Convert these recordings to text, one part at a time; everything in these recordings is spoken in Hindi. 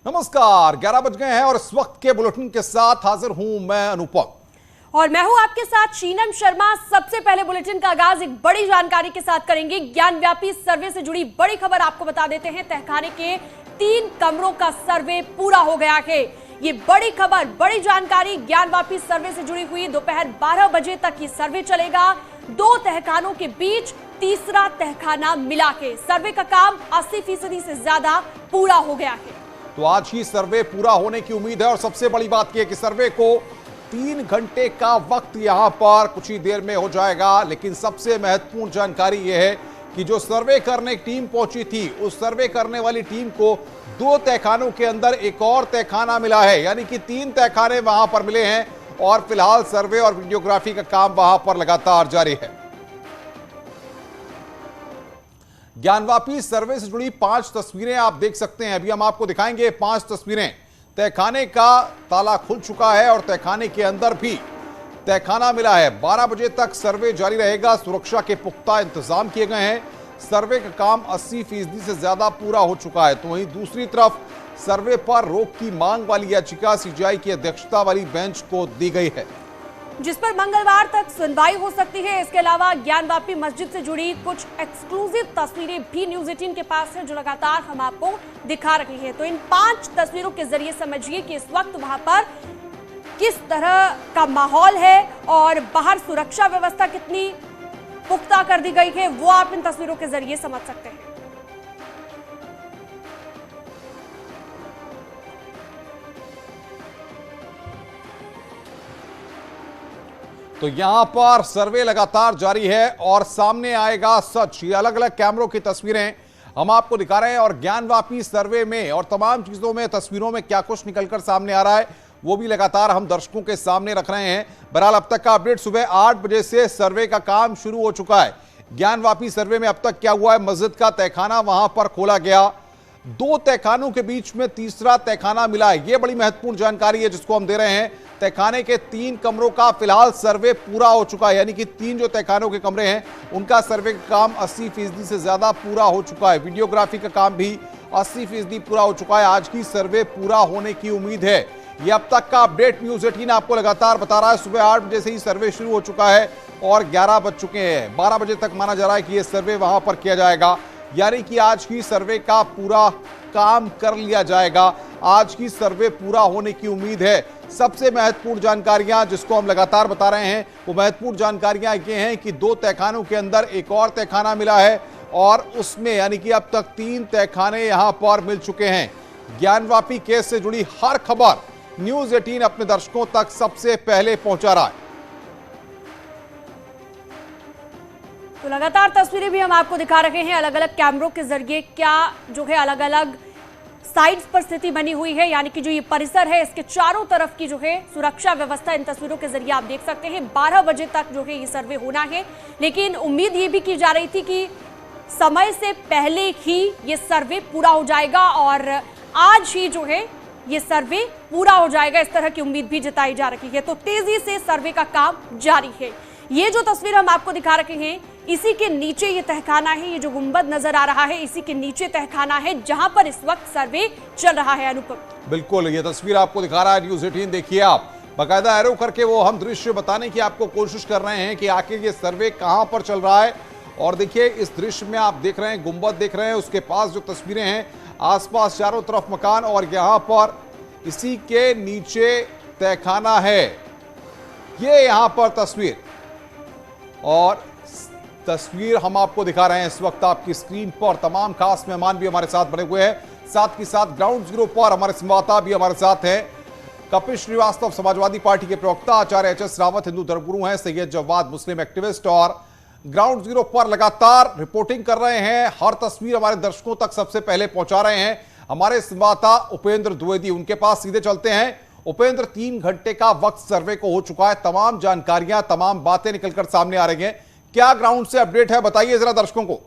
नमस्कार, 11 बज गए हैं और इस वक्त के बुलेटिन के साथ हाजिर हूं मैं अनुपम और मैं हूं आपके साथ शीनम शर्मा। सबसे पहले बुलेटिन का आगाज एक बड़ी जानकारी के साथ करेंगे। ज्ञानव्यापी सर्वे से जुड़ी बड़ी खबर आपको बता देते हैं। तहखाने के 3 कमरों का सर्वे पूरा हो गया है। ये बड़ी खबर, बड़ी जानकारी ज्ञानव्यापी सर्वे से जुड़ी हुई। दोपहर 12 बजे तक ये सर्वे चलेगा। 2 तहखानों के बीच तीसरा तहखाना मिला के सर्वे का काम 80% से ज्यादा पूरा हो गया है। तो आज ही सर्वे पूरा होने की उम्मीद है और सबसे बड़ी बात यह कि सर्वे को 3 घंटे का वक्त यहां पर कुछ ही देर में हो जाएगा। लेकिन सबसे महत्वपूर्ण जानकारी यह है कि जो सर्वे करने की टीम पहुंची थी, उस सर्वे करने वाली टीम को 2 तहखानों के अंदर एक और तहखाना मिला है, यानी कि 3 तहखाने वहां पर मिले हैं और फिलहाल सर्वे और वीडियोग्राफी का काम वहां पर लगातार जारी है। ज्ञानव्यापी सर्वे से जुड़ी 5 तस्वीरें आप देख सकते हैं। अभी हम आपको दिखाएंगे 5 तस्वीरें। तहखाने का ताला खुल चुका है और तहखाने के अंदर भी तहखाना मिला है। 12 बजे तक सर्वे जारी रहेगा। सुरक्षा के पुख्ता इंतजाम किए गए हैं। सर्वे का काम 80% से ज्यादा पूरा हो चुका है। तो वहीं दूसरी तरफ सर्वे पर रोक की मांग वाली याचिका सीजीआई की अध्यक्षता वाली बेंच को दी गई है, जिस पर मंगलवार तक सुनवाई हो सकती है। इसके अलावा ज्ञानव्यापी मस्जिद से जुड़ी कुछ एक्सक्लूसिव तस्वीरें भी न्यूज 18 के पास है, जो लगातार हम आपको दिखा रहे हैं। तो इन 5 तस्वीरों के जरिए समझिए कि इस वक्त वहां पर किस तरह का माहौल है और बाहर सुरक्षा व्यवस्था कितनी पुख्ता कर दी गई है, वो आप इन तस्वीरों के जरिए समझ सकते हैं। तो यहां पर सर्वे लगातार जारी है और सामने आएगा सच। ये अलग अलग कैमरों की तस्वीरें हम आपको दिखा रहे हैं और ज्ञानव्यापी सर्वे में और तमाम चीजों में, तस्वीरों में क्या कुछ निकलकर सामने आ रहा है, वो भी लगातार हम दर्शकों के सामने रख रहे हैं। बहरहाल अब तक का अपडेट, सुबह 8 बजे से सर्वे का काम शुरू हो चुका है। ज्ञानव्यापी सर्वे में अब तक क्या हुआ है, मस्जिद का तहखाना वहां पर खोला गया। 2 तहखानों के बीच में तीसरा तहखाना मिला है। यह बड़ी महत्वपूर्ण जानकारी है जिसको हम दे रहे हैं। तहखाने के 3 कमरों का फिलहाल सर्वे पूरा हो चुका है, यानी कि 3 जो तहखानों के कमरे हैं उनका सर्वे का काम 80% से ज्यादा पूरा हो चुका है। वीडियोग्राफी का काम भी 80% पूरा हो चुका है। आज की सर्वे पूरा होने की उम्मीद है। यह अब तक का अपडेट न्यूज 18 आपको लगातार बता रहा है। सुबह 8 बजे से ही सर्वे शुरू हो चुका है और 11 बज चुके हैं। 12 बजे तक माना जा रहा है कि यह सर्वे वहां पर किया जाएगा, यानी कि आज की सर्वे का पूरा काम कर लिया जाएगा। आज की सर्वे पूरा होने की उम्मीद है। सबसे महत्वपूर्ण जानकारियां जिसको हम लगातार बता रहे हैं, वो महत्वपूर्ण जानकारियां ये हैं कि 2 तहखानों के अंदर एक और तहखाना मिला है और उसमें यानी कि अब तक 3 तहखाने यहां पर मिल चुके हैं। ज्ञानव्यापी केस से जुड़ी हर खबर न्यूज 18 अपने दर्शकों तक सबसे पहले पहुंचा रहा है। तो लगातार तस्वीरें भी हम आपको दिखा रहे हैं अलग अलग कैमरों के जरिए, क्या जो है अलग अलग साइड्स पर स्थिति बनी हुई है, यानी कि जो ये परिसर है इसके चारों तरफ की जो है सुरक्षा व्यवस्था इन तस्वीरों के जरिए आप देख सकते हैं। 12 बजे तक जो है ये सर्वे होना है, लेकिन उम्मीद ये भी की जा रही थी कि समय से पहले ही ये सर्वे पूरा हो जाएगा और आज ही जो है ये सर्वे पूरा हो जाएगा, इस तरह की उम्मीद भी जताई जा रही है। तो तेजी से सर्वे का काम जारी है। ये जो तस्वीर हम आपको दिखा रहे हैं, इसी के नीचे ये तहखाना है। ये जो गुंबद नजर आ रहा है, इसी के नीचे तहखाना है जहां पर इस वक्त सर्वे चल रहा है। अनुपम, बिल्कुल ये तस्वीर आपको दिखा रहा है न्यूज 18। देखिए आप, बाकायदा एरो करके वो हम दृश्य बताने की आपको कोशिश कर रहे हैं कि आखिर ये सर्वे कहां पर चल रहा है। और देखिए इस दृश्य में आप देख रहे हैं, गुंबद देख रहे हैं, उसके पास जो तस्वीरें हैं, आसपास चारों तरफ मकान और यहां पर इसी के नीचे तहखाना है। ये यहां पर तस्वीर और तस्वीर हम आपको दिखा रहे हैं इस वक्त आपकी स्क्रीन पर। तमाम खास मेहमान भी हमारे साथ बने हुए हैं, साथ ही साथ ग्राउंड जीरो पर हमारे संवाददाता भी हमारे साथ हैं। कपिल श्रीवास्तव समाजवादी पार्टी के प्रवक्ता, आचार्य एच.एस. रावत हिंदू धर्मगुरु हैं, सैयद जवाद मुस्लिम एक्टिविस्ट और ग्राउंड जीरो पर लगातार रिपोर्टिंग कर रहे हैं। हर तस्वीर हमारे दर्शकों तक सबसे पहले पहुंचा रहे हैं हमारे संवाददाता उपेंद्र द्विवेदी। उनके पास सीधे चलते हैं। उपेंद्र, 3 घंटे का वक्त सर्वे को हो चुका है, तमाम जानकारियां, तमाम बातें निकलकर सामने आ रही हैं। क्या ग्राउंड से अपडेट है, बताइए जरा दर्शकों को।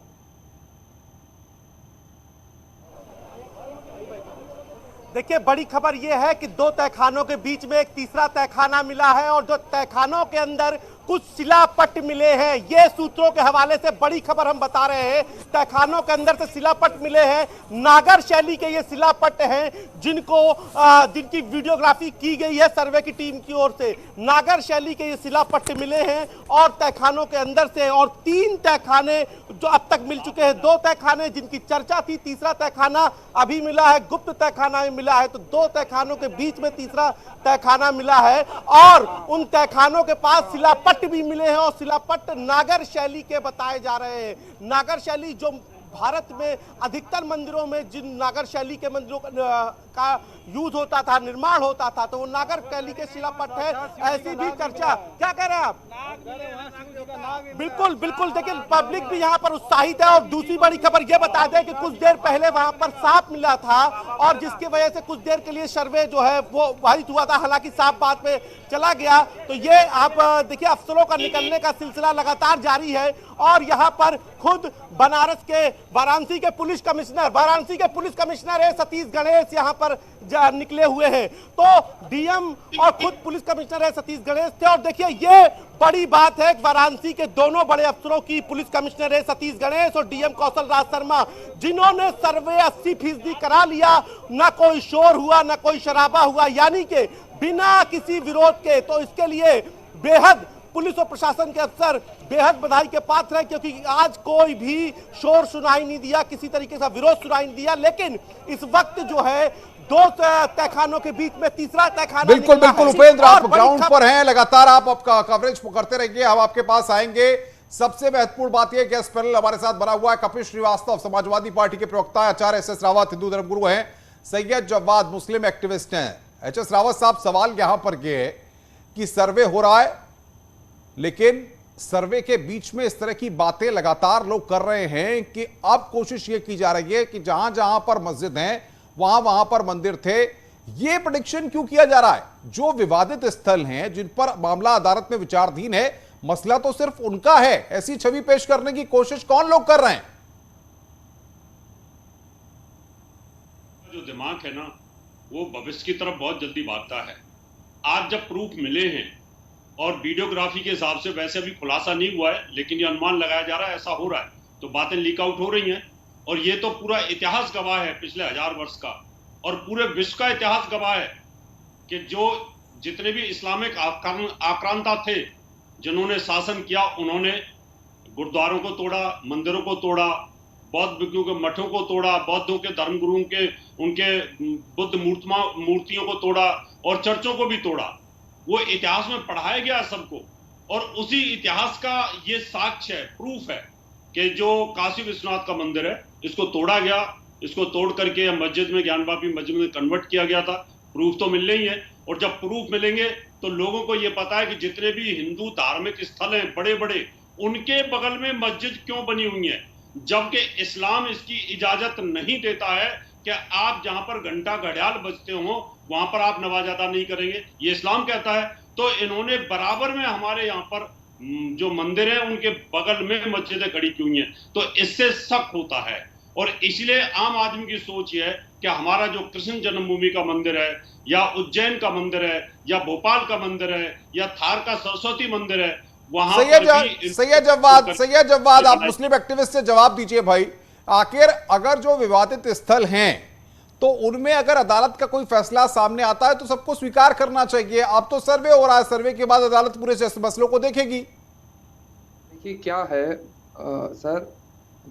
देखिए, बड़ी खबर यह है कि 2 तहखानों के बीच में एक तीसरा तहखाना मिला है और जो तहखानों के अंदर कुछ शिलापट मिले हैं। ये सूत्रों के हवाले से बड़ी खबर हम बता रहे हैं। तहखानों के अंदर से शिलापट मिले हैं, नागर शैली के ये शिलापट हैं जिनकी वीडियोग्राफी की गई है सर्वे की टीम की ओर से। नागर शैली के ये शिलापट मिले हैं और तहखानों के अंदर से, और 3 तहखाने जो अब तक मिल चुके हैं। 2 तहखाने जिनकी चर्चा थी, तीसरा तहखाना अभी मिला है, गुप्त तहखाना मिला है, तो 2 तहखानों के बीच में तीसरा तहखाना मिला है और उन तहखानों के पास शिलापट भी मिले हैं और शिलापट नागर शैली के बताए जा रहे हैं। नागर शैली जो भारत में अधिकतर मंदिरों में जिन नागर शैली के मंदिरों का यूज होता था, निर्माण होता था, तो वो नागर शैली के शिलापट है, ऐसी भी चर्चा। क्या कह रहे हैं आप? बिल्कुल बिल्कुल, देखिए पब्लिक भी यहाँ पर उत्साहित है। और दूसरी बड़ी खबर ये बता दें कि कुछ देर पहले वहां पर सांप मिला था और जिसकी वजह से कुछ देर के लिए सर्वे जो है वो बाधित हुआ था, हालांकि सांप बाद में चला गया। तो ये आप देखिए अफसरों का निकलने का सिलसिला लगातार जारी है और यहाँ पर खुद वाराणसी के पुलिस कमिश्नर है सतीश गणेश यहाँ पर निकले हुए हैं। तो डीएम और खुद पुलिस कमिश्नर है सतीश गणेश थे। और देखिए ये बड़ी बात है, वाराणसी के दोनों बड़े अफसरों की, पुलिस कमिश्नर है सतीश गणेश और डीएम कौशल राज शर्मा, जिन्होंने सर्वे 80% करा लिया। ना कोई शोर हुआ, ना कोई शराबा हुआ, यानी कि बिना किसी विरोध के। तो इसके लिए बेहद पुलिस और प्रशासन के अफसर बेहद बधाई के पात्र हैं, क्योंकि आज कोई भी शोर सुनाई नहीं दिया, किसी तरीके का विरोध सुनाई नहीं दिया। लेकिन इस वक्त जो है 2 तहखानों के बीच में तीसरा तहखाना। बिल्कुल बिल्कुल उपेंद्र, आप ग्राउंड पर हैं, लगातार आप आपका कवरेज करते रहिए, हम आपके पास आएंगे। सबसे महत्वपूर्ण बात यह कि इस पैनल हमारे साथ बना हुआ है कपिल श्रीवास्तव, समाजवादी पार्टी के प्रवक्ता, आचार्य एस रावत हिंदू धर्मगुरु हैं, सैयद जवाद मुस्लिम एक्टिविस्ट हैं। एच रावत साहब, सवाल यहां पर यह है कि सर्वे हो रहा है, लेकिन सर्वे के बीच में इस तरह की बातें लगातार लोग कर रहे हैं कि अब कोशिश यह की जा रही है कि जहां जहां पर मस्जिद हैं वहां वहां पर मंदिर थे। यह प्रेडिक्शन क्यों किया जा रहा है? जो विवादित स्थल हैं, जिन पर मामला अदालत में विचाराधीन है, मसला तो सिर्फ उनका है, ऐसी छवि पेश करने की कोशिश कौन लोग कर रहे हैं? जो दिमाग है ना, वो भविष्य की तरफ बहुत जल्दी भागता है। आज जब प्रूफ मिले हैं और वीडियोग्राफी के हिसाब से, वैसे अभी खुलासा नहीं हुआ है, लेकिन ये अनुमान लगाया जा रहा है ऐसा हो रहा है, तो बातें लीक आउट हो रही हैं। और ये तो पूरा इतिहास गवाह है पिछले 1000 वर्ष का, और पूरे विश्व का इतिहास गवाह है कि जो जितने भी इस्लामिक आक्रांता थे, जिन्होंने शासन किया, उन्होंने गुरुद्वारों को तोड़ा, मंदिरों को तोड़ा, बौद्ध भिक्षुओं के मठों को तोड़ा, बौद्धों के धर्मगुरुओं के उनके बुद्ध मूर्तियों को तोड़ा और चर्चों को भी तोड़ा। वो इतिहास में पढ़ाया गया सबको, और उसी इतिहास का ये साक्ष्य है, प्रूफ है कि जो काशी विश्वनाथ का मंदिर है, इसको तोड़ा गया, इसको तोड़ करके मस्जिद में, ज्ञानवापी मस्जिद में कन्वर्ट किया गया था। प्रूफ तो मिलने ही है, और जब प्रूफ मिलेंगे तो लोगों को ये पता है कि जितने भी हिंदू धार्मिक स्थल हैं बड़े बड़े, उनके बगल में मस्जिद क्यों बनी हुई है, जबकि इस्लाम इसकी इजाजत नहीं देता है कि आप जहां पर घंटा घड़ियाल बजते हो वहां पर आप नमाज अदा नहीं करेंगे, ये इस्लाम कहता है। तो इन्होंने बराबर में हमारे यहाँ पर जो मंदिर है उनके बगल में मस्जिदें खड़ी की हुई हैं, तो इससे शक होता है। और इसलिए आम आदमी की सोच ये है कि हमारा जो कृष्ण जन्मभूमि का मंदिर है, या उज्जैन का मंदिर है, या भोपाल का मंदिर है, या थार का सरस्वती मंदिर है, वहां सैयद जवाद, आप मुस्लिम एक्टिविस्ट से जवाब दीजिए भाई। आखिर अगर जो विवादित स्थल हैं, तो उनमें अगर अदालत का कोई फैसला सामने आता है तो सबको स्वीकार करना चाहिए। अब तो सर्वे हो रहा है, सर्वे के बाद अदालत पूरे मसलों को देखेगी। देखिए क्या है सर,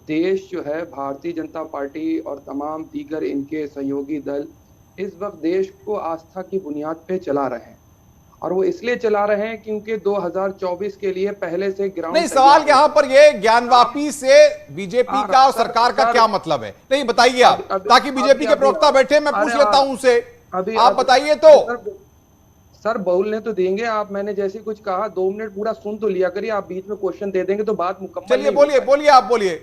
देश जो है भारतीय जनता पार्टी और तमाम दीगर इनके सहयोगी दल इस वक्त देश को आस्था की बुनियाद पे चला रहे हैं, और वो इसलिए चला रहे हैं क्योंकि 2024 के लिए पहले से ग्राउंड नहीं। सवाल यहाँ पर ये ज्ञानवापी से बीजेपी का और सरकार का क्या मतलब है? नहीं बताइए आप, ताकि बीजेपी के प्रवक्ता बैठे, मैं पूछ लेता हूं उनसे, आप बताइए तो। सर बोलने तो देंगे आप, मैंने जैसे कुछ कहा 2 मिनट पूरा सुन तो लिया करिए, आप बीच में क्वेश्चन दे देंगे तो बात मुकम्मल। चलिए बोलिए आप बोलिए।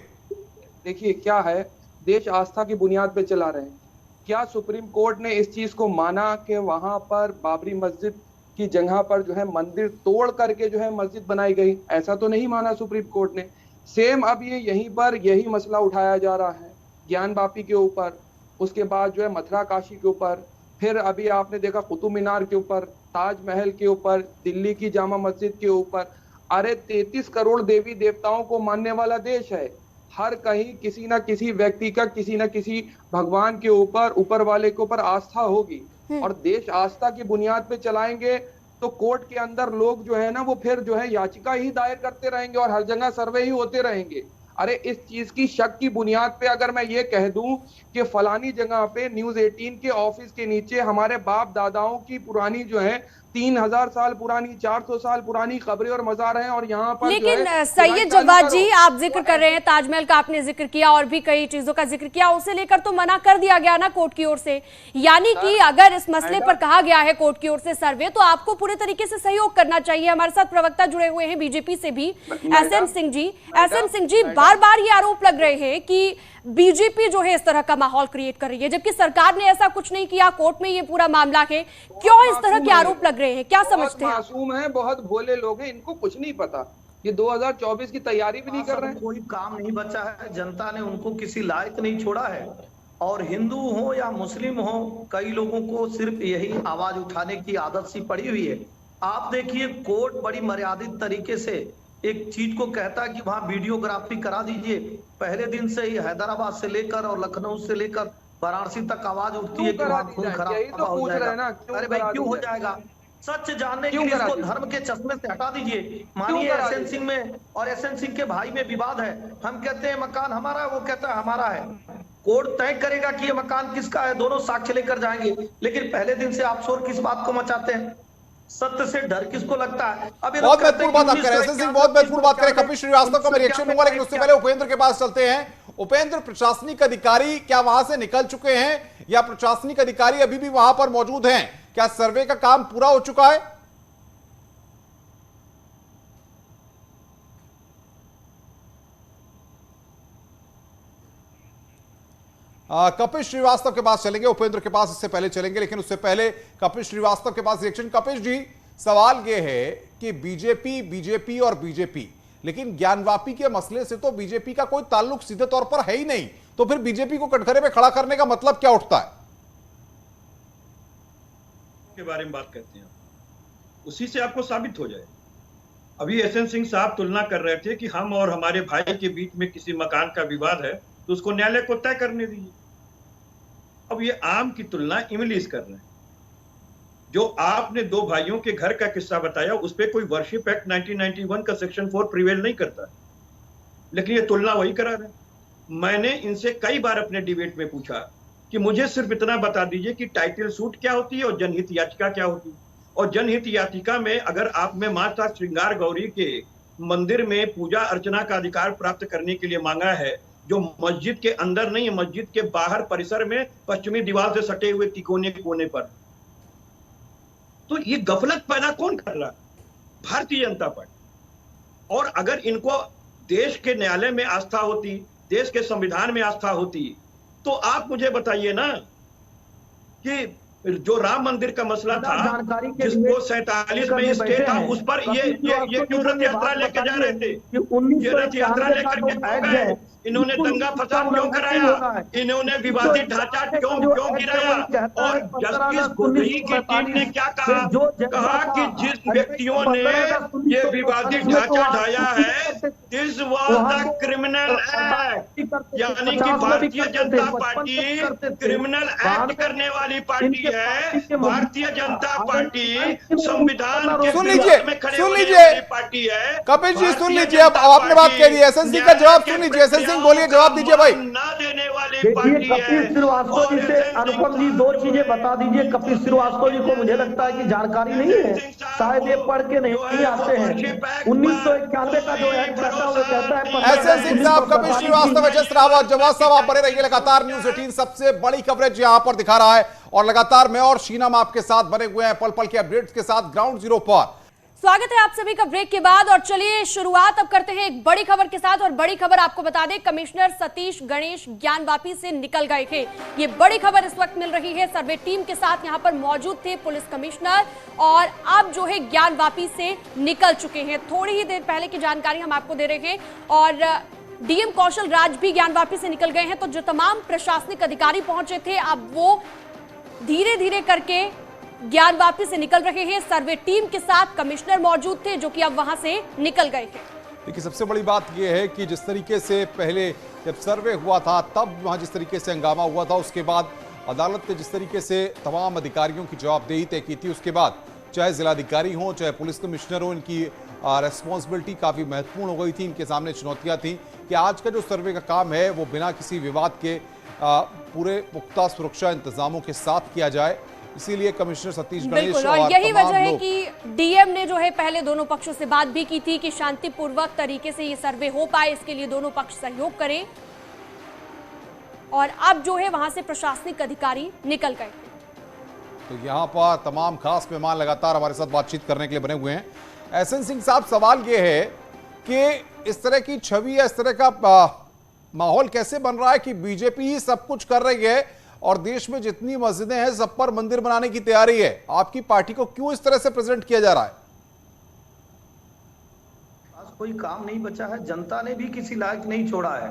देखिए क्या है, देश आस्था की बुनियाद पे चला रहे हैं। क्या सुप्रीम कोर्ट ने इस चीज को माना कि वहां पर बाबरी मस्जिद की जगह पर जो है मंदिर तोड़ करके जो है मस्जिद बनाई गई? ऐसा तो नहीं माना सुप्रीम कोर्ट ने। सेम अब ये यहीं पर यही मसला उठाया जा रहा है, ज्ञानवापी के ऊपर, उसके बाद जो है मथुरा काशी के ऊपर, फिर अभी आपने देखा कुतुब मीनार के ऊपर, ताजमहल के ऊपर, दिल्ली की जामा मस्जिद के ऊपर। अरे 33 करोड़ देवी देवताओं को मानने वाला देश है। हर कहीं किसी ना किसी व्यक्ति का किसी ना किसी भगवान के ऊपर, ऊपर वाले के ऊपर आस्था होगी, और देश आस्था की बुनियाद पे चलाएंगे तो कोर्ट के अंदर लोग जो है ना वो फिर जो है याचिका ही दायर करते रहेंगे और हर जगह सर्वे ही होते रहेंगे। अरे इस चीज की शक की बुनियाद पे अगर मैं ये कह दूं कि फलानी जगह पे न्यूज 18 के ऑफिस के नीचे हमारे बाप दादाओं की पुरानी जो है 3000 साल पुरानी, 400 साल पुरानी कब्रें और मजार हैं, और यहाँ पर लेकिन सैयद जवाद जी, आप जिक्र कर रहे हैं ताजमहल का, आपने जिक्र किया और भी कई चीजों का जिक्र किया, उसे लेकर तो मना कर दिया गया ना कोर्ट की ओर से। यानी कि अगर इस मसले पर कहा गया है कोर्ट की ओर से सर्वे, तो आपको पूरे तरीके से सहयोग करना चाहिए। हमारे साथ प्रवक्ता जुड़े हुए हैं बीजेपी से भी, एसएन सिंह जी। एसएन सिंह जी, बार बार ये आरोप लग रहे हैं कि बीजेपी जो है इस तरह का माहौल क्रिएट कर रही है, जबकि सरकार ने ऐसा कुछ नहीं किया। कोर्ट में ये पूरा मामला है, क्यों इस तरह के आरोप लग रहे हैं, क्या समझते हैं? मासूम है, बहुत भोले लोग हैं, इनको कुछ नहीं पता। ये 2024 की तैयारी भी नहीं कर रहे हैं। कोई काम नहीं बचा है, जनता ने उनको किसी लायक नहीं छोड़ा है। और हिंदू हो या मुस्लिम हो, कई लोगों को सिर्फ यही आवाज उठाने की आदत सी पड़ी हुई है। आप देखिए, कोर्ट बड़ी मर्यादित तरीके से एक चीज को कहता है कि वहां वीडियोग्राफी करा दीजिए। पहले दिन से ही हैदराबाद से लेकर और लखनऊ से लेकर वाराणसी तक आवाज उठती है कि वहां खून खराबा हो जाएगा। अरे भाई, क्यों हो जाएगा? सच जानने के लिए इसको धर्म के चश्मे से हटा दीजिए। मानिए एसएन सिंह में और एसएन सिंह के भाई में विवाद है, हम कहते हैं मकान हमारा है, वो कहता है हमारा है। कोर्ट तय करेगा कि ये मकान किसका है, दोनों साक्ष्य लेकर जाएंगे। लेकिन पहले दिन से आप शोर किस बात को मचाते हैं? सत्य से डर किसको लगता है? अब बहुत महत्वपूर्ण बात आप करें एसएन सिंह, बहुत महत्वपूर्ण बात करें। कपिल श्रीवास्तव का मैं रिएक्शन लूंगा, लेकिन उससे पहले उपेंद्र के पास चलते हैं। उपेंद्र, प्रशासनिक अधिकारी क्या वहां से निकल चुके हैं या प्रशासनिक अधिकारी अभी भी वहां पर मौजूद हैं? क्या सर्वे का काम पूरा हो चुका है? कपिल श्रीवास्तव के पास चलेंगे, उपेंद्र के पास इससे पहले चलेंगे, लेकिन उससे पहले कपिल श्रीवास्तव के पास रिएक्शन। कपिल जी, सवाल यह है कि बीजेपी और बीजेपी, लेकिन ज्ञानवापी के मसले से तो बीजेपी का कोई ताल्लुक सीधे तौर पर है ही नहीं, तो फिर बीजेपी को कटघरे में खड़ा करने का मतलब क्या उठता है? के बारे में बात करते हैं, उसी से आपको साबित हो जाए। अभी एसएन सिंह साहब तुलना कर रहे थे कि हम और हमारे भाई के बीच में किसी मकान का विवाद है तो उसको न्यायालय को तय करने दीजिए। अब ये आम की तुलना इंग्लिश कर रहे हैं। जो आपने दो भाइयों के घर का किस्सा बताया, उस पर कोई वर्शिप एक्ट 1991 का सेक्शन 4 प्रिवेल नहीं करता, लेकिन ये तुलना वही करा रहे हैं। मैंने इनसे कई बार अपने डिबेट में पूछा कि मुझे सिर्फ इतना बता दीजिए कि टाइटल सूट क्या होती है और जनहित याचिका क्या होती है। और जनहित याचिका में अगर आपने माता श्रृंगार गौरी के मंदिर में पूजा अर्चना का अधिकार प्राप्त करने के लिए मांगा है, जो मस्जिद के अंदर नहीं, मस्जिद के बाहर परिसर में पश्चिमी दीवार से सटे हुए तिकोने कोने पर, तो ये गफलत पैदा कौन कर रहा? भारतीय जनता पार्टी। और अगर इनको देश के न्यायालय में आस्था होती, देश के संविधान में आस्था होती, तो आप मुझे बताइए ना कि जो राम मंदिर का मसला था, जिसको 47 में स्टे था, उस पर ये क्यों रथ यात्रा लेके जा रहे थे? ये रथ यात्रा लेकर के क्यों गए? इन्होंने दंगा फसाद क्यों कराया? इन्होंने विवादित ढांचा क्यों गिराया? और जस्टिस गोगोई की टीम ने क्या कहा कि जिस व्यक्तियों ने ये विवादित ढांचा ढाया है, this was the criminal act. यानी कि भारतीय जनता पार्टी क्रिमिनल एक्ट करने वाली पार्टी है। भारतीय जनता पार्टी संविधान के विरोध में खड़े होने वाली पार्टी है। कपिल जी सुन लीजिए, अब आपने बात कह दी, एसएन सिंह का जवाब सुन लीजिए। एसएन सिंह बोलिए, जवाब दीजिए भाई। ना देने वाली पार्टी है। कपिल श्रीवास्तव जी से अनुपम जी दो चीजें बता दीजिए। कपिल श्रीवास्तव जी को मुझे लगता है कि जानकारी नहीं है, शायद ये पढ़ के नहीं आते हैं। 1991 का जो एक्ट कहता है वो कहता है। एसएन सिंह साहब, कपिल श्रीवास्तव, एचएस रावत, जवाब साहब आप बने रहिए। लगातार न्यूज 18 सबसे बड़ी कवरेज यहां पर दिखा रहा है और लगातार मैं और शीनम आपके साथ बने हुए हैं पल पल के अपडेट्स के साथ ग्राउंड जीरो पर। स्वागत है आप सभी का ब्रेक के बाद, और चलिए शुरुआत अब करते हैं एक बड़ी खबर के साथ। और बड़ी खबर आपको बता दें, कमिश्नर सतीश गणेश ज्ञानवापी से निकल गए थे। ये बड़ी खबर इस वक्त मिल रही है। सर्वे टीम के साथ यहां पर मौजूद थे पुलिस कमिश्नर, और अब जो है ज्ञानवापी से निकल चुके हैं। थोड़ी ही देर पहले की जानकारी हम आपको दे रहे हैं। और डीएम कौशल राज भी ज्ञानवापी से निकल गए हैं। तो जो तमाम प्रशासनिक अधिकारी पहुंचे थे, अब वो धीरे धीरे करके ज्ञानवापी से निकल रहे हैं। सर्वे टीम के साथ कमिश्नर मौजूद थे जो कि अब वहां से निकल गए हैं। देखिए, सबसे बड़ी बात यह है कि जिस तरीके से पहले जब सर्वे हुआ था तब वहां जिस तरीके से हंगामा हुआ था, उसके बाद अदालत ने जिस तरीके से तमाम अधिकारियों की जवाबदेही तय की थी, उसके बाद चाहे जिलाधिकारी हो चाहे पुलिस कमिश्नर हो, इनकी रेस्पॉन्सिबिलिटी काफी महत्वपूर्ण हो गई थी। इनके सामने चुनौतियां थी कि आज का जो सर्वे का काम है वो बिना किसी विवाद के पूरे पुख्ता सुरक्षा इंतजामों के साथ किया जाए। इसीलिए कमिश्नर सतीश गणेश और यही वजह है कि डीएम ने जो है पहले दोनों पक्षों से बात भी की थी कि शांतिपूर्वक तरीके से ये सर्वे हो पाए, इसके लिए दोनों पक्ष सहयोग करें। और अब जो है वहां से प्रशासनिक अधिकारी निकल गए। तो यहां पर तमाम खास मेहमान लगातार हमारे साथ बातचीत करने के लिए बने हुए हैं। एसएन सिंह साहब, सवाल यह है कि इस तरह की छवि या इस तरह का माहौल कैसे बन रहा है कि बीजेपी ही सब कुछ कर रही है और देश में जितनी मस्जिदें हैं सब पर मंदिर बनाने की तैयारी है। आपकी पार्टी को क्यों इस तरह से प्रेजेंट किया जा रहा है? कोई काम नहीं बचा है, जनता ने भी किसी लायक नहीं छोड़ा है,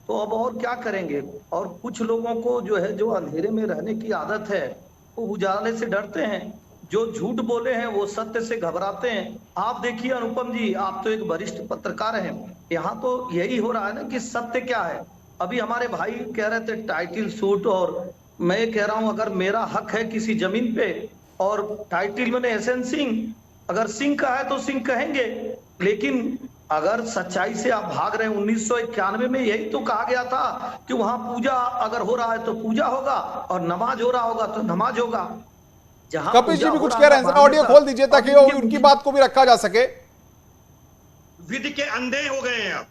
तो अब और क्या करेंगे। और कुछ लोगों को जो है, जो अंधेरे में रहने की आदत है, वो उजाले से डरते हैं। जो झूठ बोले हैं वो सत्य से घबराते हैं। आप देखिए अनुपम जी, आप तो एक वरिष्ठ पत्रकार हैं, यहाँ तो यही हो रहा है ना कि सत्य क्या है। अभी हमारे भाई कह रहे थे टाइटल सूट, और मैं कह रहा हूं अगर मेरा हक है किसी जमीन पे और टाइटल मैंने एसएन सिंह, अगर सिंह का है तो सिंह कहेंगे, लेकिन अगर सच्चाई से आप भाग रहे हैं, 1991 में यही तो कहा गया था कि वहां पूजा अगर हो रहा है तो पूजा होगा और नमाज हो रहा होगा तो नमाज होगा। कपिल जी भी कुछ कह रहे हैं, ऑडियो खोल दीजिए ताकि उनकी बात को भी रखा जा सके। विधि के अंधे हो गए हैं आप।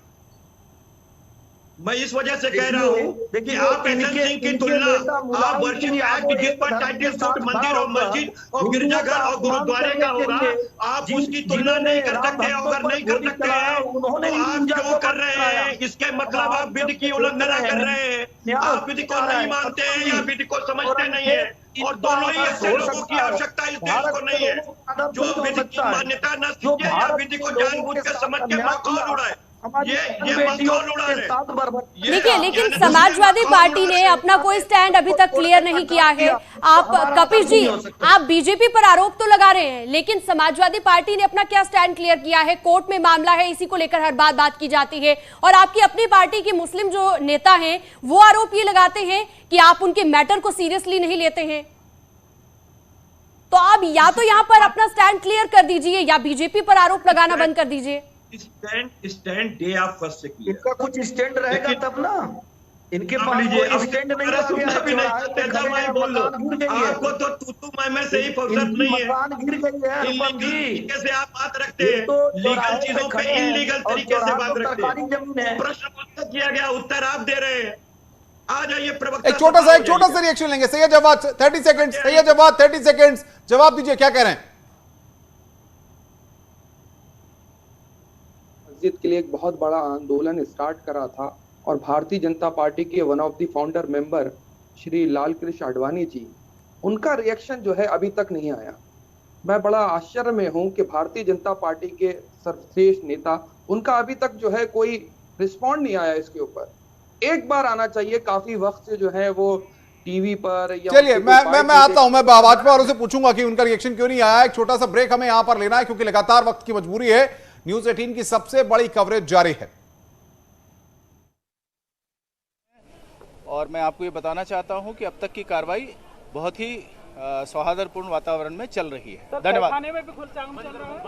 मैं इस वजह से कह रहा हूँ कि आप एसएन सिंह की तुलना आप वर्शिप एक्ट जिस पर टाइटल सूट मंदिर और मस्जिद और गिरजाघर और गुरुद्वारे का होगा, आप उसकी तुलना नहीं कर सकते। अगर नहीं कर सकते हैं तो आप जो कर रहे हैं इसके मतलब आप विधि की उल्लंघना कर रहे हैं। आप विधि को नहीं मानते हैं या विधि को समझते नहीं है, और दोनों ही ऐसे लोगों की आवश्यकता इस देश को नहीं है जो विधि की मान्यता न सीखे या विधि को जानबूझ कर समझ के माहौल उड़ाए। देखिए, लेकिन समाजवादी पार्टी ने अपना कोई स्टैंड अभी तक क्लियर नहीं किया है। आप कपिल जी, आप बीजेपी पर आरोप तो लगा रहे हैं, लेकिन समाजवादी पार्टी ने अपना क्या स्टैंड क्लियर किया है? कोर्ट में मामला है, इसी को लेकर हर बात की जाती है। और आपकी अपनी पार्टी के मुस्लिम जो नेता हैं वो आरोप ये लगाते हैं कि आप उनके मैटर को सीरियसली नहीं लेते हैं। तो आप या तो यहाँ पर अपना स्टैंड क्लियर कर दीजिए या बीजेपी पर आरोप लगाना बंद कर दीजिए। स्टैंड डे ऑफ फर्स्ट से किया। इनका कुछ स्टैंड रहेगा तब ना, इनके पास कोई स्टैंड नहीं आपको तो तू मैं से ही फुर्सत नहीं है। मकान गिर गई है अनुपम जी, कैसे आप बात रखते हैं? लीगल चीजों पे इलीगल तरीके से बात रखते हैं। प्रश्न पूछा किया गया, उत्तर आप दे रहे हैं। आ जाइए प्रवक्ता। एक छोटा सा रिएक्शन लेंगे। सही जवाब 30 सेकंड्स, सही जवाब 30 सेकंड्स, जवाब दीजिए, क्या कह रहे हैं? मस्जिद के लिए एक बहुत बड़ा आंदोलन स्टार्ट करा था और भारतीय जनता पार्टी के one of the founder member Shri Lal Krishna Advani ji, उनका रिएक्शन जो है अभी तक नहीं आया। मैं बड़ा आश्चर्य में हूं कि भारतीय जनता पार्टी के सर्वश्रेष्ठ नेता, उनका अभी तक जो है कोई रिस्पॉन्ड नहीं आया इसके ऊपर। एक बार आना चाहिए, काफी वक्त से जो है वो टीवी पर या चलिए मैं आता हूं, मैं भाजपा वालों से पूछूंगा कि उनका रिएक्शन क्यों नहीं आया। एक छोटा सा ब्रेक हमें यहां पर लेना है क्योंकि लगातार वक्त की मजबूरी है। न्यूज 18 की सबसे बड़ी कवरेज जारी है और मैं आपको ये बताना चाहता हूं कि अब तक की कार्रवाई बहुत ही सौहार्दपूर्ण वातावरण में चल रही है। धन्यवाद। थाने में भी खुल चल रहा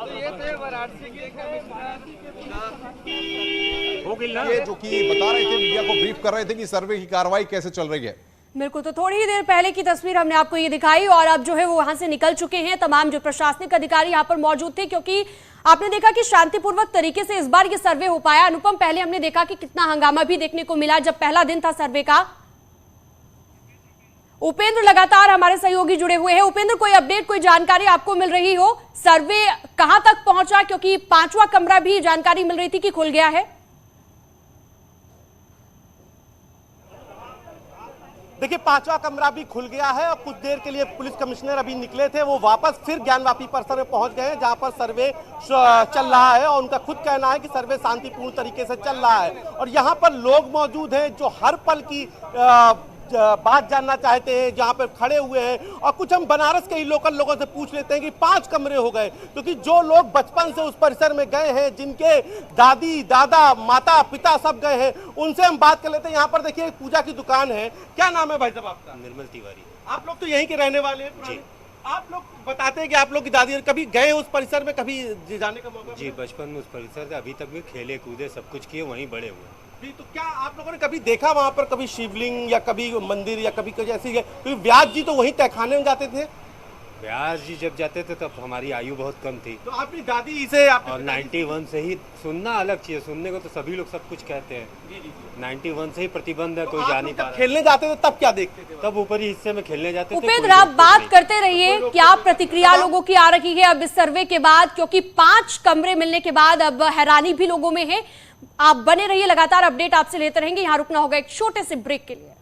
है। ये जो कि बता रहे थे, मीडिया को ब्रीफ कर रहे थे कि सर्वे की कार्रवाई कैसे चल रही है। बिल्कुल, तो थोड़ी ही देर पहले की तस्वीर हमने आपको ये दिखाई और अब जो है वो वहां से निकल चुके हैं तमाम जो प्रशासनिक अधिकारी यहाँ पर मौजूद थे, क्योंकि आपने देखा कि शांतिपूर्वक तरीके से इस बार ये सर्वे हो पाया। अनुपम, पहले हमने देखा कि कितना हंगामा भी देखने को मिला जब पहला दिन था सर्वे का। उपेंद्र लगातार हमारे सहयोगी जुड़े हुए हैं। उपेंद्र, कोई अपडेट, कोई जानकारी आपको मिल रही हो? सर्वे कहां तक पहुंचा? क्योंकि 5वां कमरा भी जानकारी मिल रही थी कि खुल गया है। देखिए, 5वां कमरा भी खुल गया है और कुछ देर के लिए पुलिस कमिश्नर अभी निकले थे, वो वापस फिर ज्ञानवापी परिसर में पहुंच गए हैं जहां पर सर्वे चल रहा है और उनका खुद कहना है कि सर्वे शांतिपूर्ण तरीके से चल रहा है। और यहां पर लोग मौजूद हैं जो हर पल की बात जानना चाहते हैं, जहां पर खड़े हुए हैं। और कुछ हम बनारस के ही लोकल लोगों से पूछ लेते हैं कि 5 कमरे हो गए, क्योंकि जो लोग बचपन से उस परिसर में गए हैं, जिनके दादी दादा माता पिता सब गए हैं, उनसे हम बात कर लेते हैं। यहाँ पर देखिए एक पूजा की दुकान है। क्या नाम है भाई साहब आपका? निर्मल तिवारी। आप लोग तो यहीं के रहने वाले हैं? आप लोग बताते हैं कि आप लोग की दादी कभी गए उस परिसर में, कभी जाने का मौका? जी, बचपन में उस परिसर से अभी तक भी खेले कूदे सब कुछ किए, वहीं बड़े हुए। जी, तो क्या आप लोगों ने कभी देखा वहाँ पर कभी शिवलिंग या कभी मंदिर या कभी कुछ ऐसी? क्योंकि व्यास जी तो वहीं तहखाने में जाते थे। व्यास जी जब जाते थे तब हमारी आयु बहुत कम थी। तो आपकी दादी से और 91 से ही सुनना अलग चीज, सुनने को तो सभी लोग सब कुछ कहते हैं। 91 से ही प्रतिबंध है, कोई जा नहीं पा रहा। खेलने जाते थे तब क्या देखते थे? तब ऊपरी हिस्से में खेलने जाते थे। उपेंद्र, आप बात करते रहिए, क्या प्रतिक्रिया लोगों की आ रही है अब इस सर्वे के बाद, क्योंकि 5 कमरे मिलने के बाद अब हैरानी भी लोगों में है। आप बने रहिए, लगातार अपडेट आपसे लेते रहेंगे। यहाँ रुकना होगा एक छोटे से ब्रेक के लिए।